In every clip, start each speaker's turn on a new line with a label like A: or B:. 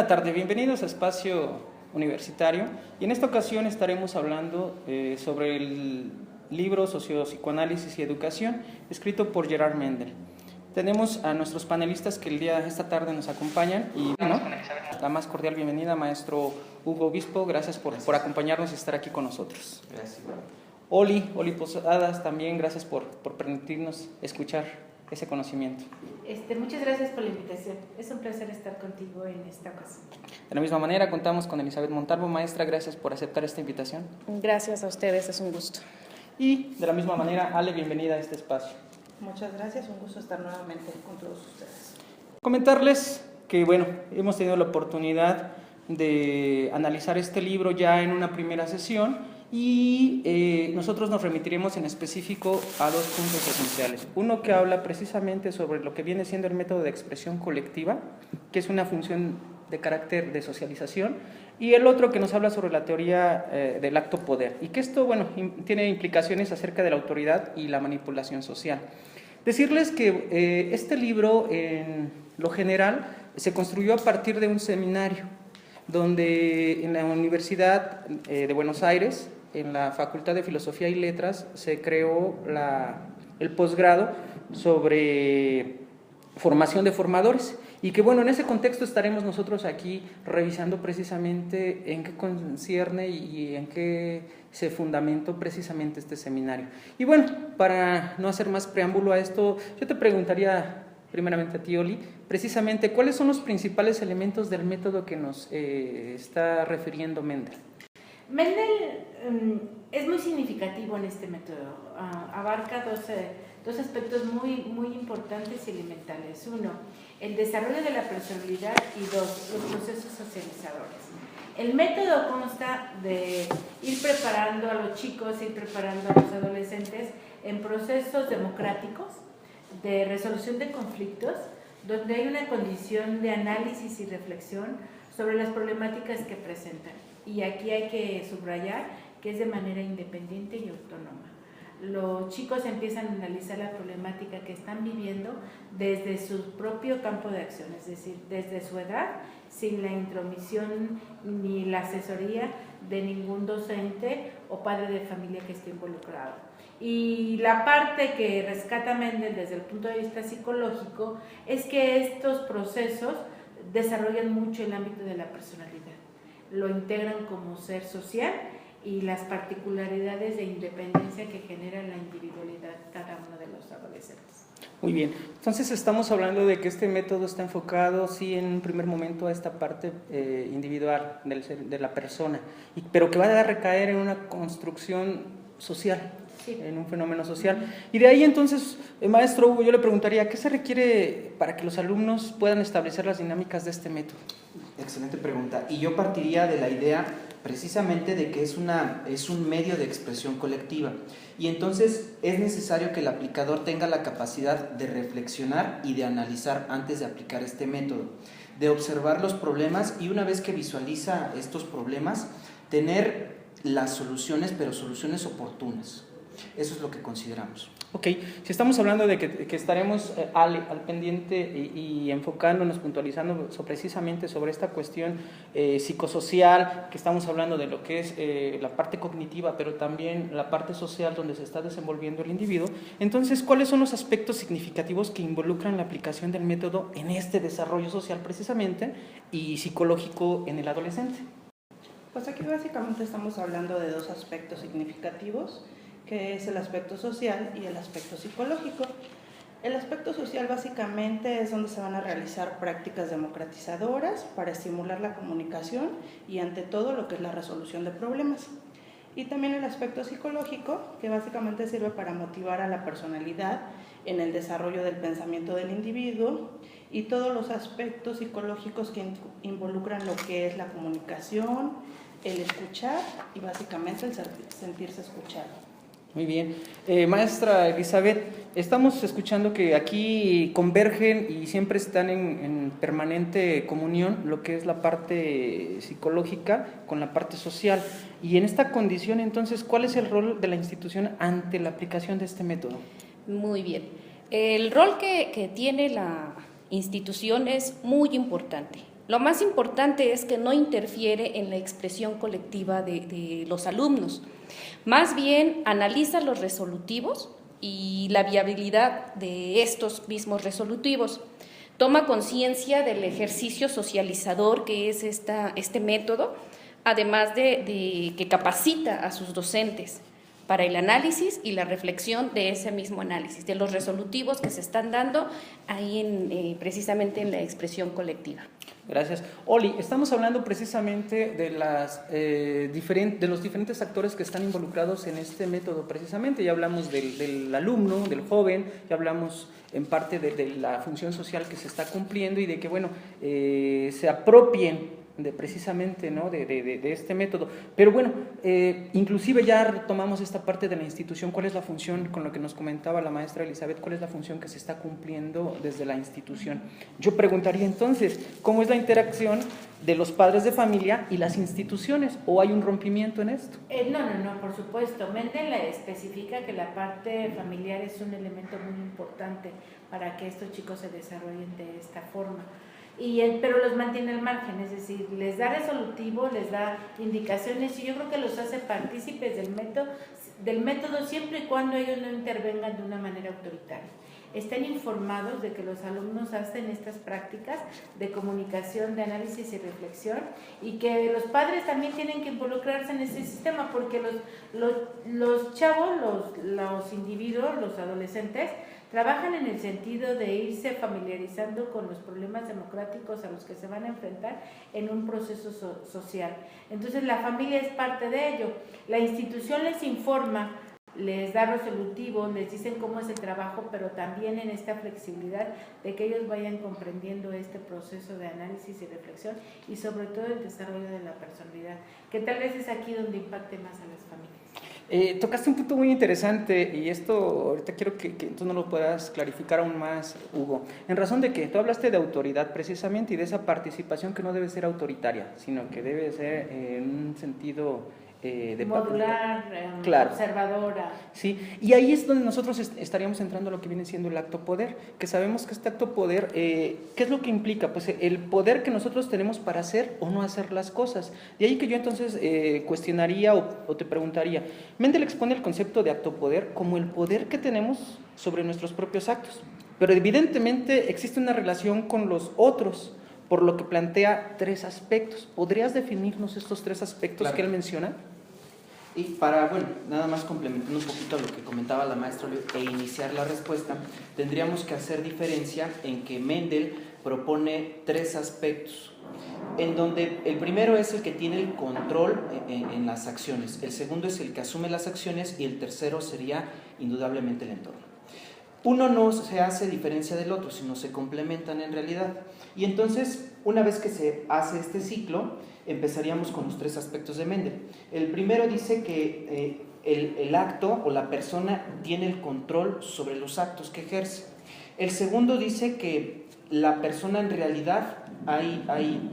A: Buenas tardes, bienvenidos a Espacio Universitario y en esta ocasión estaremos hablando sobre el libro Psicoanálisis y Educación, escrito por Gerard Mendel. Tenemos a nuestros panelistas que esta tarde nos acompañan y la más cordial bienvenida, maestro Hugo Obispo, gracias por acompañarnos y estar aquí con nosotros.
B: Gracias.
A: Oli Posadas, también gracias por permitirnos escuchar ese conocimiento.
C: Muchas gracias por la invitación. Es un placer estar contigo en esta ocasión.
A: De la misma manera, contamos con Elizabeth Montalvo. Maestra, gracias por aceptar esta invitación.
D: Gracias a ustedes, es un gusto.
A: Y de la misma manera, Ale, bienvenida a este espacio.
E: Muchas gracias, un gusto estar nuevamente con todos ustedes.
A: Comentarles que, hemos tenido la oportunidad de analizar este libro ya en una primera sesión y nosotros nos remitiremos en específico a dos puntos esenciales. Uno que habla precisamente sobre lo que viene siendo el método de expresión colectiva, que es una función de carácter de socialización, y el otro que nos habla sobre la teoría del acto poder, y que esto, tiene implicaciones acerca de la autoridad y la manipulación social. Decirles que este libro, en lo general, se construyó a partir de un seminario, donde en la Universidad de Buenos Aires, en la Facultad de Filosofía y Letras, se creó el posgrado sobre formación de formadores, y que en ese contexto estaremos nosotros aquí revisando precisamente en qué concierne y en qué se fundamentó precisamente este seminario. Y para no hacer más preámbulo a esto, yo te preguntaría primeramente a ti, Oli, precisamente cuáles son los principales elementos del método que nos está refiriendo Mendel.
C: Mendel es muy significativo en este método, abarca dos aspectos muy importantes y elementales. Uno, el desarrollo de la personalidad, y dos, los procesos socializadores. El método consta de ir preparando a los chicos, ir preparando a los adolescentes en procesos democráticos de resolución de conflictos, donde hay una condición de análisis y reflexión sobre las problemáticas que presentan. Y aquí hay que subrayar que es de manera independiente y autónoma. Los chicos empiezan a analizar la problemática que están viviendo desde su propio campo de acción, es decir, desde su edad, sin la intromisión ni la asesoría de ningún docente o padre de familia que esté involucrado. Y la parte que rescata Mendel desde el punto de vista psicológico es que estos procesos desarrollan mucho el ámbito de la personalidad, lo integran como ser social y las particularidades de independencia que genera la individualidad cada uno de los adolescentes.
A: Muy bien, entonces estamos hablando de que este método está enfocado, sí, en un primer momento a esta parte individual de la persona, pero que va a recaer en una construcción social, sí, en un fenómeno social. Y de ahí entonces, maestro Hugo, yo le preguntaría, ¿qué se requiere para que los alumnos puedan establecer las dinámicas de este método?
B: Excelente pregunta, y yo partiría de la idea precisamente de que es un medio de expresión colectiva, y entonces es necesario que el aplicador tenga la capacidad de reflexionar y de analizar antes de aplicar este método, de observar los problemas, y una vez que visualiza estos problemas, tener las soluciones, pero soluciones oportunas. Eso es lo que consideramos.
A: Ok, si estamos hablando de que estaremos al pendiente y enfocándonos, puntualizando precisamente sobre esta cuestión psicosocial, que estamos hablando de lo que es la parte cognitiva, pero también la parte social donde se está desenvolviendo el individuo, entonces, ¿cuáles son los aspectos significativos que involucran la aplicación del método en este desarrollo social precisamente y psicológico en el adolescente?
E: Pues aquí básicamente estamos hablando de dos aspectos significativos, que es el aspecto social y el aspecto psicológico. El aspecto social básicamente es donde se van a realizar prácticas democratizadoras para estimular la comunicación y ante todo lo que es la resolución de problemas. Y también el aspecto psicológico, que básicamente sirve para motivar a la personalidad en el desarrollo del pensamiento del individuo y todos los aspectos psicológicos que involucran lo que es la comunicación, el escuchar y básicamente el sentirse escuchado.
A: Muy bien. Maestra Elizabeth, estamos escuchando que aquí convergen y siempre están en permanente comunión lo que es la parte psicológica con la parte social. Y en esta condición, entonces, ¿cuál es el rol de la institución ante la aplicación de este método?
D: Muy bien. El rol que tiene la institución es muy importante. Lo más importante es que no interfiere en la expresión colectiva de los alumnos. Más bien analiza los resolutivos y la viabilidad de estos mismos resolutivos. Toma conciencia del ejercicio socializador que es este método, además de que capacita a sus docentes para el análisis y la reflexión de ese mismo análisis, de los resolutivos que se están dando ahí precisamente en la expresión colectiva.
A: Gracias. Oli, estamos hablando precisamente de los diferentes actores que están involucrados en este método precisamente. Ya hablamos del alumno, del joven, ya hablamos en parte de la función social que se está cumpliendo y de que, bueno, se apropien precisamente, ¿no?, de este método. Pero bueno, inclusive ya retomamos esta parte de la institución. ¿Cuál es la función, con lo que nos comentaba la maestra Elizabeth, cuál es la función que se está cumpliendo desde la institución? Yo preguntaría entonces, ¿cómo es la interacción de los padres de familia y las instituciones? ¿O hay un rompimiento en esto?
C: No, por supuesto. Mendel especifica que la parte familiar es un elemento muy importante para que estos chicos se desarrollen de esta forma. Pero los mantiene al margen, es decir, les da resolutivo, les da indicaciones y yo creo que los hace partícipes del método siempre y cuando ellos no intervengan de una manera autoritaria. Estén informados de que los alumnos hacen estas prácticas de comunicación, de análisis y reflexión y que los padres también tienen que involucrarse en ese sistema porque los chavos, los individuos, los adolescentes, trabajan en el sentido de irse familiarizando con los problemas democráticos a los que se van a enfrentar en un proceso social. Entonces la familia es parte de ello. La institución les informa, les da resolutivo, les dicen cómo es el trabajo, pero también en esta flexibilidad de que ellos vayan comprendiendo este proceso de análisis y reflexión y sobre todo el desarrollo de la personalidad, que tal vez es aquí donde impacte más a las familias.
A: Tocaste un punto muy interesante y esto ahorita quiero que tú nos lo puedas clarificar aún más, Hugo. En razón de que tú hablaste de autoridad precisamente y de esa participación que no debe ser autoritaria, sino que debe ser en un sentido de
C: modular,
A: claro,
C: observadora.
A: Sí, y ahí es donde nosotros estaríamos entrando a lo que viene siendo el acto poder, que sabemos que este acto poder, ¿qué es lo que implica? Pues el poder que nosotros tenemos para hacer o no hacer las cosas. De ahí que yo entonces cuestionaría o te preguntaría, Mendel expone el concepto de acto poder como el poder que tenemos sobre nuestros propios actos, pero evidentemente existe una relación con los otros, por lo que plantea 3 aspectos. ¿Podrías definirnos estos 3 aspectos que él menciona?
B: Y para, bueno, nada más complementando un poquito a lo que comentaba la maestra e iniciar la respuesta, tendríamos que hacer diferencia en que Mendel propone 3 aspectos, en donde el primero es el que tiene el control en las acciones, el segundo es el que asume las acciones y el tercero sería indudablemente el entorno. Uno no se hace diferencia del otro, sino se complementan en realidad. Y entonces, una vez que se hace este ciclo, empezaríamos con los 3 aspectos de Mendel. El primero dice que el acto o la persona tiene el control sobre los actos que ejerce. El segundo dice que la persona en realidad hay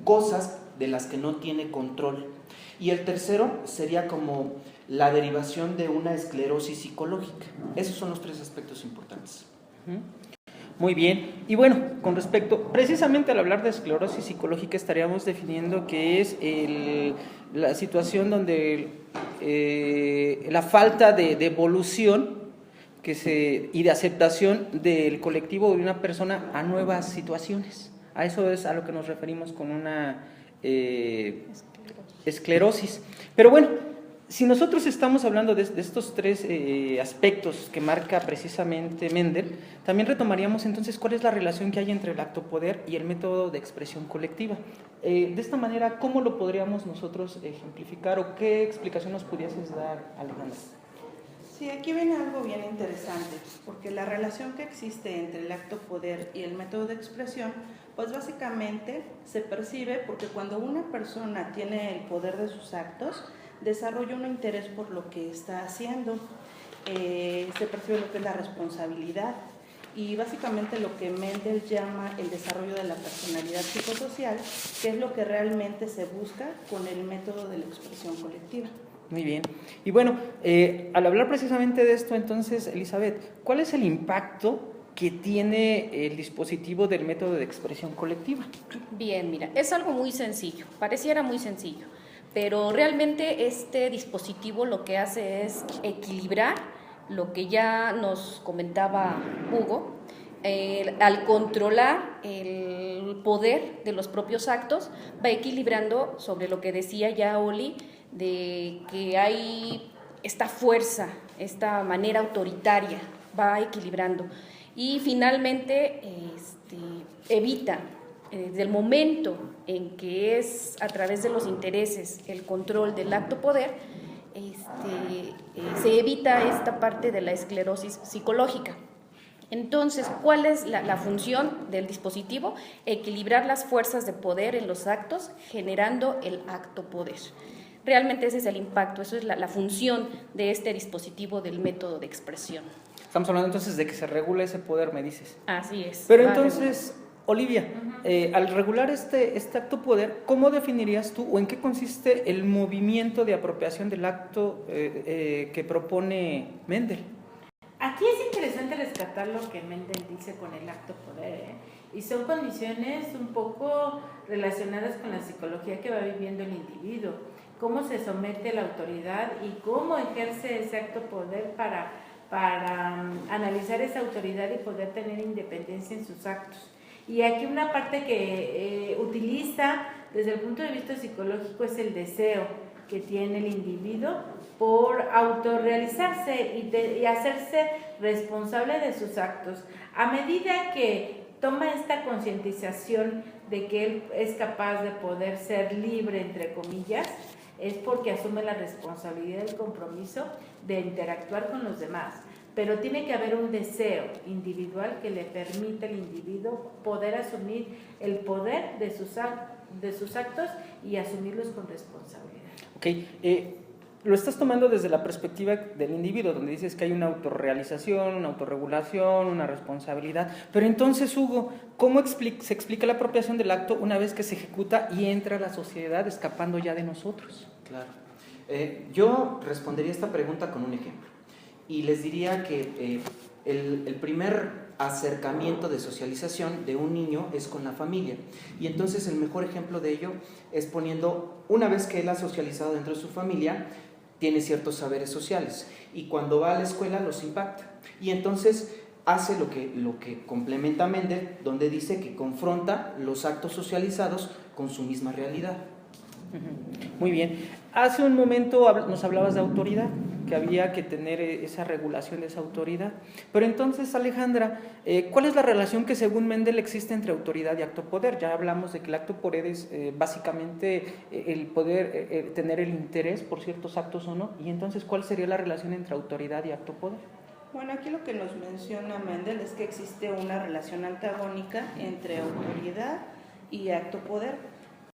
B: cosas de las que no tiene control. Y el tercero sería como la derivación de una esclerosis psicológica. Esos son los 3 aspectos importantes.
A: Muy bien, y bueno, con respecto, precisamente al hablar de esclerosis psicológica estaríamos definiendo que es la situación donde la falta de evolución y de aceptación del colectivo de una persona a nuevas situaciones. A eso es a lo que nos referimos con una esclerosis. Pero bueno, si nosotros estamos hablando de estos 3 aspectos que marca precisamente Mendel, también retomaríamos entonces cuál es la relación que hay entre el acto poder y el método de expresión colectiva. De esta manera, ¿cómo lo podríamos nosotros ejemplificar o qué explicación nos pudieses dar, Alejandra?
E: Sí, aquí viene algo bien interesante, porque la relación que existe entre el acto poder y el método de expresión, pues básicamente se percibe porque cuando una persona tiene el poder de sus actos, desarrolla un interés por lo que está haciendo, se percibe lo que es la responsabilidad y básicamente lo que Mendel llama el desarrollo de la personalidad psicosocial, que es lo que realmente se busca con el método de la expresión colectiva.
A: Muy bien. Y bueno, al hablar precisamente de esto, entonces, Elizabeth, ¿cuál es el impacto que tiene el dispositivo del método de expresión colectiva?
D: Bien, mira, es algo muy sencillo, pareciera muy sencillo, pero realmente este dispositivo lo que hace es equilibrar lo que ya nos comentaba Hugo. Al controlar el poder de los propios actos, va equilibrando sobre lo que decía ya Oli, de que hay esta fuerza, esta manera autoritaria, va equilibrando. Y finalmente evita, desde el momento en que es a través de los intereses el control del acto poder, se evita esta parte de la esclerosis psicológica. Entonces, ¿cuál es la función del dispositivo? Equilibrar las fuerzas de poder en los actos, generando el acto poder. Realmente ese es el impacto, eso es la función de este dispositivo del método de expresión.
A: Estamos hablando entonces de que se regula ese poder, me dices.
D: Así es.
A: Pero entonces, Olivia, al regular este acto poder, ¿cómo definirías tú o en qué consiste el movimiento de apropiación del acto que propone Mendel?
C: Aquí es interesante rescatar lo que Mendel dice con el acto poder, y son condiciones un poco relacionadas con la psicología que va viviendo el individuo, cómo se somete a la autoridad y cómo ejerce ese acto poder para analizar esa autoridad y poder tener independencia en sus actos. Y aquí una parte que utiliza desde el punto de vista psicológico es el deseo que tiene el individuo por autorrealizarse y hacerse responsable de sus actos. A medida que toma esta concientización de que él es capaz de poder ser libre, entre comillas, es porque asume la responsabilidad y el compromiso de interactuar con los demás. Pero tiene que haber un deseo individual que le permita al individuo poder asumir el poder de sus actos y asumirlos con responsabilidad.
A: Ok, lo estás tomando desde la perspectiva del individuo, donde dices que hay una autorrealización, una autorregulación, una responsabilidad. Pero entonces, Hugo, ¿cómo se explica la apropiación del acto una vez que se ejecuta y entra a la sociedad escapando ya de nosotros?
B: Claro. Yo respondería esta pregunta con un ejemplo. Y les diría que el primer acercamiento de socialización de un niño es con la familia. Y entonces el mejor ejemplo de ello es poniendo, una vez que él ha socializado dentro de su familia, tiene ciertos saberes sociales. Y cuando va a la escuela los impacta. Y entonces hace lo que complementa Mendel, donde dice que confronta los actos socializados con su misma realidad.
A: Muy bien. Hace un momento nos hablabas de autoridad, que había que tener esa regulación de esa autoridad. Pero entonces, Alejandra, ¿cuál es la relación que según Mendel existe entre autoridad y acto poder? Ya hablamos de que el acto poder es básicamente el poder tener el interés por ciertos actos o no. Y entonces, ¿cuál sería la relación entre autoridad y acto poder?
E: Bueno, aquí lo que nos menciona Mendel es que existe una relación antagónica entre autoridad y acto poder.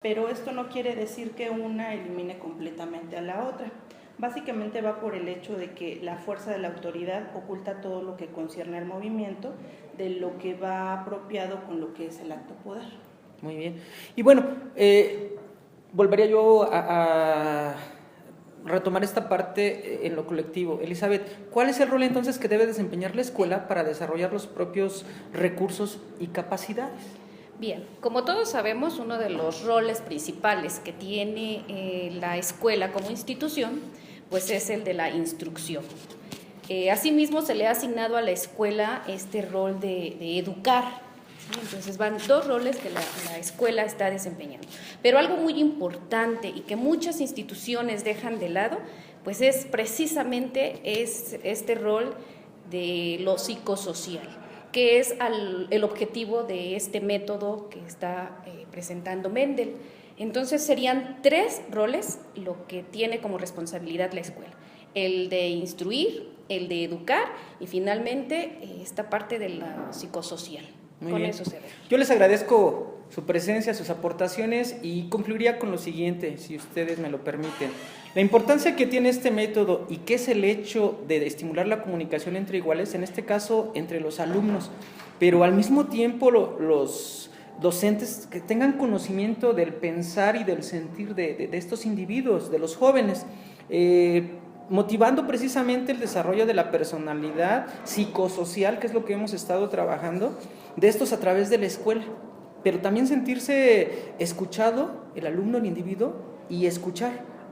E: Pero esto no quiere decir que una elimine completamente a la otra. Básicamente va por el hecho de que la fuerza de la autoridad oculta todo lo que concierne al movimiento, de lo que va apropiado con lo que es el acto poder.
A: Muy bien. Y bueno, volvería yo a retomar esta parte en lo colectivo. Elizabeth, ¿cuál es el rol entonces que debe desempeñar la escuela para desarrollar los propios recursos y capacidades?
D: Bien, como todos sabemos, uno de los roles principales que tiene la escuela como institución, pues es el de la instrucción. Asimismo, se le ha asignado a la escuela este rol de educar, ¿sí? Entonces van dos roles que la escuela está desempeñando. Pero algo muy importante y que muchas instituciones dejan de lado, pues es precisamente este rol de lo psicosocial, que es el objetivo de este método que está presentando Mendel. Entonces serían tres roles lo que tiene como responsabilidad la escuela: el de instruir, el de educar y finalmente esta parte de la psicosocial.
A: Muy
D: con
A: bien.
D: eso se ve.
A: Yo les agradezco su presencia, sus aportaciones y concluiría con lo siguiente, si ustedes me lo permiten. La importancia que tiene este método y que es el hecho de estimular la comunicación entre iguales, en este caso entre los alumnos, pero al mismo tiempo los docentes que tengan conocimiento del pensar y del sentir de estos individuos, de los jóvenes. motivando precisamente el desarrollo de la personalidad psicosocial, que es lo que hemos estado trabajando, de estos a través de la escuela, pero también sentirse escuchado, el alumno, el individuo, y escuchar,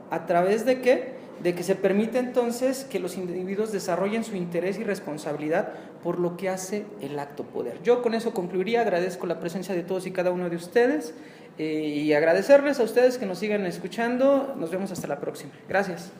A: ¿a través de qué? De que se permite entonces que los individuos desarrollen su interés y responsabilidad por lo que hace el acto poder. Yo con eso concluiría, agradezco la presencia de todos y cada uno de ustedes y agradecerles a ustedes que nos sigan escuchando. Nos vemos hasta la próxima. Gracias.